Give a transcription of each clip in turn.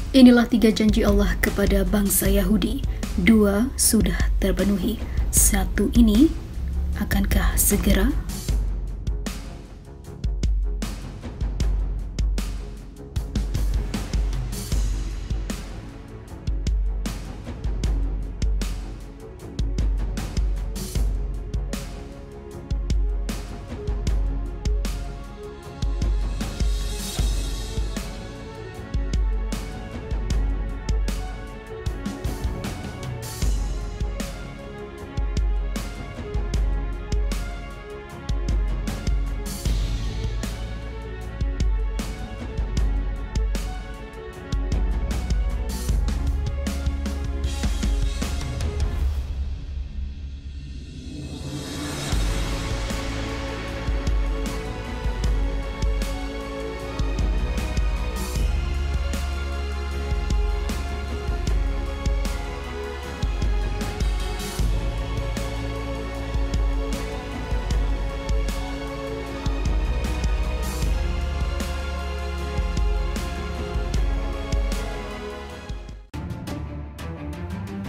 Inilah 3 janji Allah kepada bangsa Yahudi. 2 sudah terpenuhi. 1 ini akankah segera?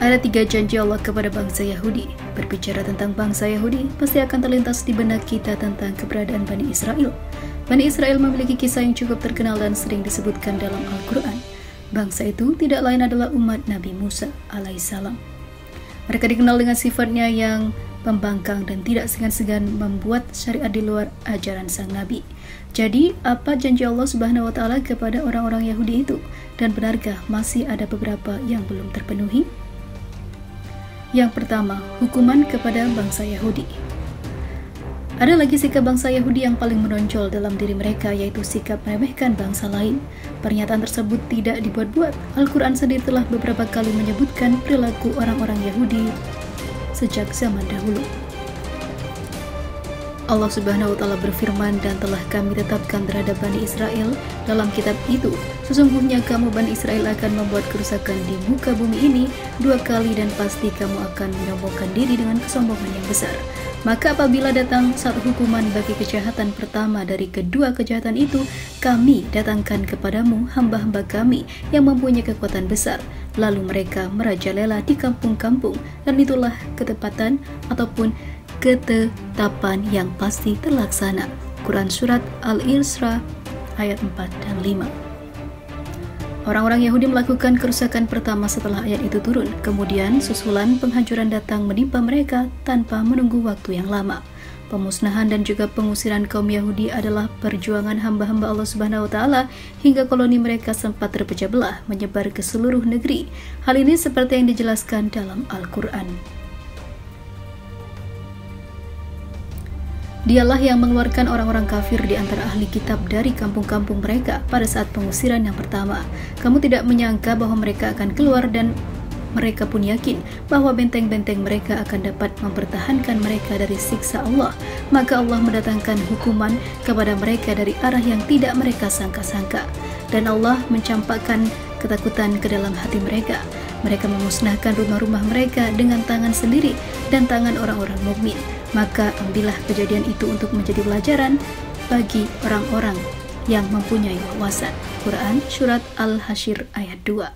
Ada 3 janji Allah kepada bangsa Yahudi. Berbicara tentang bangsa Yahudi, pasti akan terlintas di benak kita tentang keberadaan Bani Israel. Bani Israel memiliki kisah yang cukup terkenal dan sering disebutkan dalam Al-Quran. Bangsa itu tidak lain adalah umat Nabi Musa alaihissalam. Mereka dikenal dengan sifatnya yang pembangkang dan tidak segan-segan membuat syariat di luar ajaran sang Nabi. Jadi, apa janji Allah Subhanahu wa Ta'ala kepada orang-orang Yahudi itu? Dan benarkah masih ada beberapa yang belum terpenuhi? Yang pertama, hukuman kepada bangsa Yahudi. Ada lagi sikap bangsa Yahudi yang paling menonjol dalam diri mereka, yaitu sikap meremehkan bangsa lain. Pernyataan tersebut tidak dibuat-buat. Al-Quran sendiri telah beberapa kali menyebutkan perilaku orang-orang Yahudi sejak zaman dahulu. Allah Subhanahu wa Ta'ala berfirman, dan telah kami tetapkan terhadap Bani Israel dalam kitab itu, sesungguhnya kamu Bani Israel akan membuat kerusakan di muka bumi ini 2 kali, dan pasti kamu akan menyombongkan diri dengan kesombongan yang besar. Maka apabila datang satu hukuman bagi kejahatan pertama dari kedua kejahatan itu, kami datangkan kepadamu hamba-hamba kami yang mempunyai kekuatan besar. Lalu mereka merajalela di kampung-kampung, dan itulah ketepatan ataupun ketetapan yang pasti terlaksana. Quran Surat Al-Isra ayat 4 dan 5. Orang-orang Yahudi melakukan kerusakan pertama setelah ayat itu turun. Kemudian susulan penghancuran datang menimpa mereka tanpa menunggu waktu yang lama. Pemusnahan dan juga pengusiran kaum Yahudi adalah perjuangan hamba-hamba Allah Subhanahu wa Ta'ala hingga koloni mereka sempat terpecah belah menyebar ke seluruh negeri. Hal ini seperti yang dijelaskan dalam Al-Quran. Dialah yang mengeluarkan orang-orang kafir di antara ahli kitab dari kampung-kampung mereka pada saat pengusiran yang pertama. Kamu tidak menyangka bahwa mereka akan keluar, dan mereka pun yakin bahwa benteng-benteng mereka akan dapat mempertahankan mereka dari siksa Allah. Maka Allah mendatangkan hukuman kepada mereka dari arah yang tidak mereka sangka-sangka. Dan Allah mencampakkan ketakutan ke dalam hati mereka. Mereka memusnahkan rumah-rumah mereka dengan tangan sendiri dan tangan orang-orang mukmin. Maka ambillah kejadian itu untuk menjadi pelajaran bagi orang-orang yang mempunyai wawasan. Quran Surat Al-Hasyr ayat 2.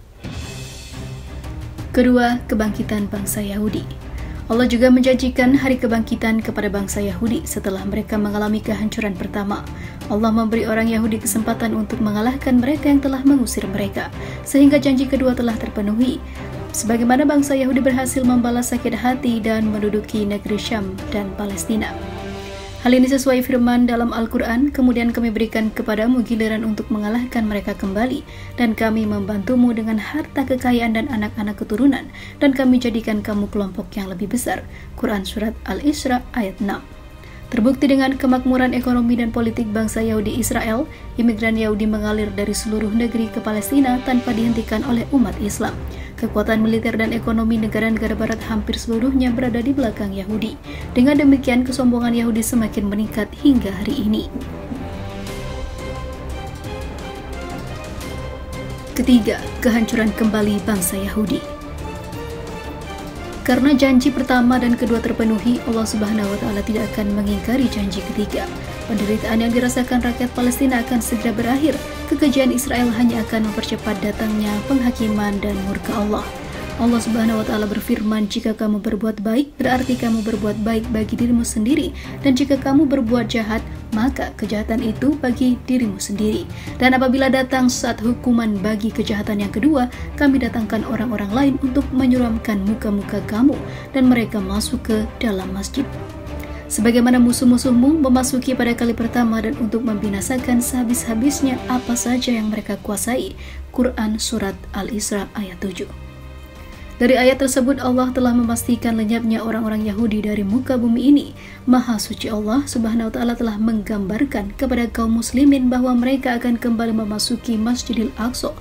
Kedua, kebangkitan bangsa Yahudi. Allah juga menjanjikan hari kebangkitan kepada bangsa Yahudi setelah mereka mengalami kehancuran pertama. Allah memberi orang Yahudi kesempatan untuk mengalahkan mereka yang telah mengusir mereka, sehingga janji kedua telah terpenuhi. Sebagaimana bangsa Yahudi berhasil membalas sakit hati dan menduduki negeri Syam dan Palestina. Hal ini sesuai firman dalam Al-Quran, kemudian kami berikan kepadamu giliran untuk mengalahkan mereka kembali, dan kami membantumu dengan harta kekayaan dan anak-anak keturunan, dan kami jadikan kamu kelompok yang lebih besar. Quran Surat Al-Isra ayat 6. Terbukti dengan kemakmuran ekonomi dan politik bangsa Yahudi Israel, imigran Yahudi mengalir dari seluruh negeri ke Palestina tanpa dihentikan oleh umat Islam. Kekuatan militer dan ekonomi negara-negara barat hampir seluruhnya berada di belakang Yahudi. Dengan demikian, kesombongan Yahudi semakin meningkat hingga hari ini. Ketiga, kehancuran kembali bangsa Yahudi. Karena janji pertama dan kedua terpenuhi, Allah Subhanahu wa Ta'ala tidak akan mengingkari janji ketiga. Penderitaan yang dirasakan rakyat Palestina akan segera berakhir. Kekejian Israel hanya akan mempercepat datangnya penghakiman dan murka Allah. Allah Subhanahu wa Ta'ala berfirman, jika kamu berbuat baik, berarti kamu berbuat baik bagi dirimu sendiri, dan jika kamu berbuat jahat, maka kejahatan itu bagi dirimu sendiri. Dan apabila datang saat hukuman bagi kejahatan yang kedua, kami datangkan orang-orang lain untuk menyuramkan muka-muka kamu, dan mereka masuk ke dalam masjid. Sebagaimana musuh-musuhmu memasuki pada kali pertama dan untuk membinasakan sehabis-habisnya apa saja yang mereka kuasai. Quran Surat Al-Isra ayat 7. Dari ayat tersebut Allah telah memastikan lenyapnya orang-orang Yahudi dari muka bumi ini. Maha suci Allah Subhanahu wa Ta'ala telah menggambarkan kepada kaum muslimin bahwa mereka akan kembali memasuki Masjidil Aqsa.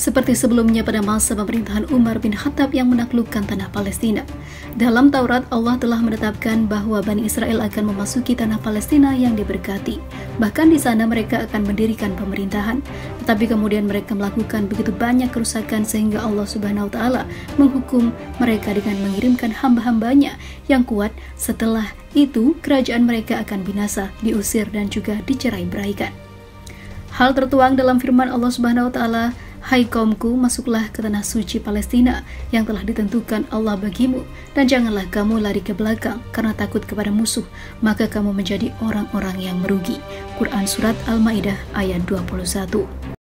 Seperti sebelumnya pada masa pemerintahan Umar bin Khattab yang menaklukkan tanah Palestina. Dalam Taurat, Allah telah menetapkan bahwa Bani Israel akan memasuki tanah Palestina yang diberkati. Bahkan di sana mereka akan mendirikan pemerintahan. Tetapi kemudian mereka melakukan begitu banyak kerusakan sehingga Allah Subhanahu wa Ta'ala menghukum mereka dengan mengirimkan hamba-hambanya yang kuat. Setelah itu, kerajaan mereka akan binasa, diusir dan juga dicerai-beraikan. Hal tertuang dalam firman Allah Subhanahu wa Ta'ala, hai kaumku, masuklah ke tanah suci Palestina yang telah ditentukan Allah bagimu, dan janganlah kamu lari ke belakang karena takut kepada musuh, maka kamu menjadi orang-orang yang merugi. Quran Surat Al-Maidah ayat 21.